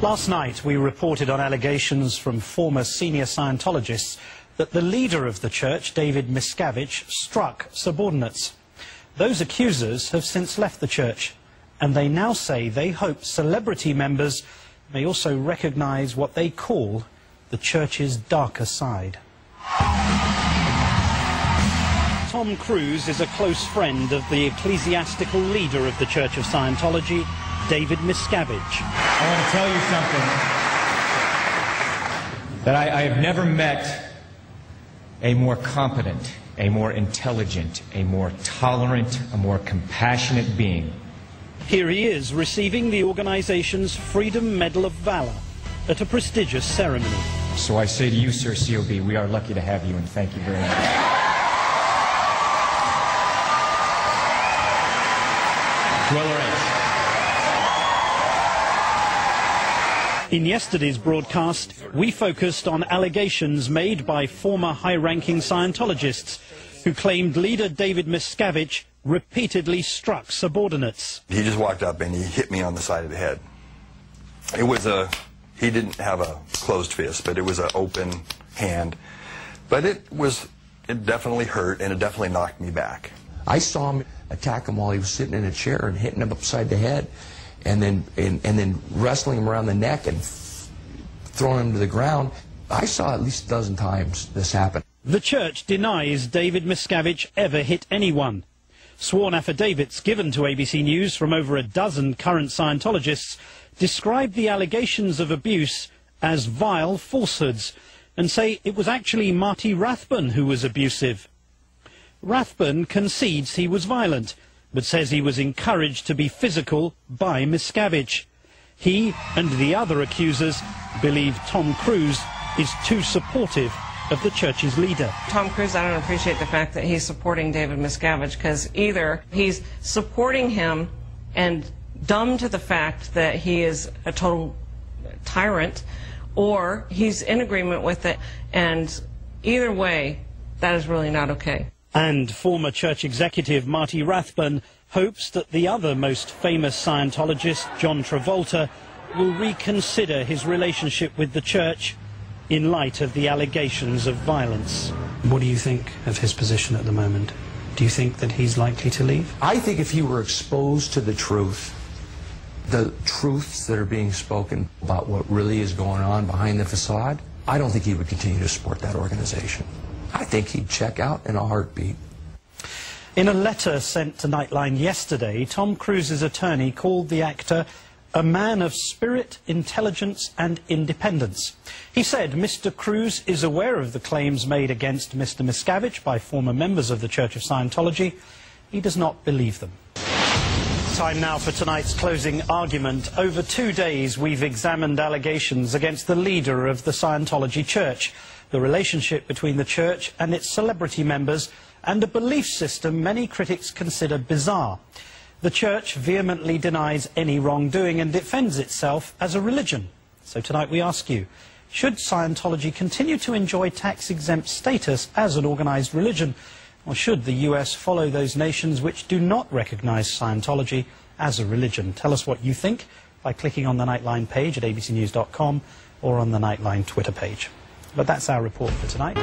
Last night we reported on allegations from former senior Scientologists that the leader of the church, David Miscavige, struck subordinates. Those accusers have since left the church, and they now say they hope celebrity members may also recognise what they call the church's darker side. Tom Cruise is a close friend of the ecclesiastical leader of the Church of Scientology, David Miscavige. I want to tell you something, that I have never met a more competent, a more intelligent, a more tolerant, a more compassionate being. Here he is receiving the organization's Freedom Medal of Valor at a prestigious ceremony. So I say to you, Sir COB, we are lucky to have you, and thank you very much. Well, all right. In yesterday's broadcast, we focused on allegations made by former high-ranking Scientologists who claimed leader David Miscavige repeatedly struck subordinates. He just walked up and he hit me on the side of the head. It was he didn't have a closed fist, but it was an open hand. But it definitely hurt, and it definitely knocked me back. I saw him attack him while he was sitting in a chair and hitting him upside the head, and then wrestling him around the neck and throwing him to the ground. I saw at least a dozen times this happen. The church denies David Miscavige ever hit anyone. Sworn affidavits given to ABC News from over a dozen current Scientologists describe the allegations of abuse as vile falsehoods and say it was actually Marty Rathbun who was abusive. Rathbun concedes he was violent, but says he was encouraged to be physical by Miscavige. He and the other accusers believe Tom Cruise is too supportive of the church's leader. Tom Cruise, I don't appreciate the fact that he's supporting David Miscavige, because either he's supporting him and dumb to the fact that he is a total tyrant, or he's in agreement with it, and either way, that is really not okay. And former church executive Marty Rathbun hopes that the other most famous Scientologist, John Travolta, will reconsider his relationship with the church in light of the allegations of violence. What do you think of his position at the moment? Do you think that he's likely to leave? I think if he were exposed to the truths that are being spoken about what really is going on behind the facade, I don't think he would continue to support that organization. I think he'd check out in a heartbeat. In a letter sent to Nightline yesterday, Tom Cruise's attorney called the actor a man of spirit, intelligence and independence. He said Mr. Cruise is aware of the claims made against Mr. Miscavige by former members of the Church of Scientology. He does not believe them. Time now for tonight's closing argument. Over 2 days we've examined allegations against the leader of the Scientology Church, the relationship between the church and its celebrity members, and a belief system many critics consider bizarre. The church vehemently denies any wrongdoing and defends itself as a religion. So tonight we ask you, should Scientology continue to enjoy tax-exempt status as an organised religion, or should the US follow those nations which do not recognise Scientology as a religion? Tell us what you think by clicking on the Nightline page at abcnews.com or on the Nightline Twitter page. But that's our report for tonight.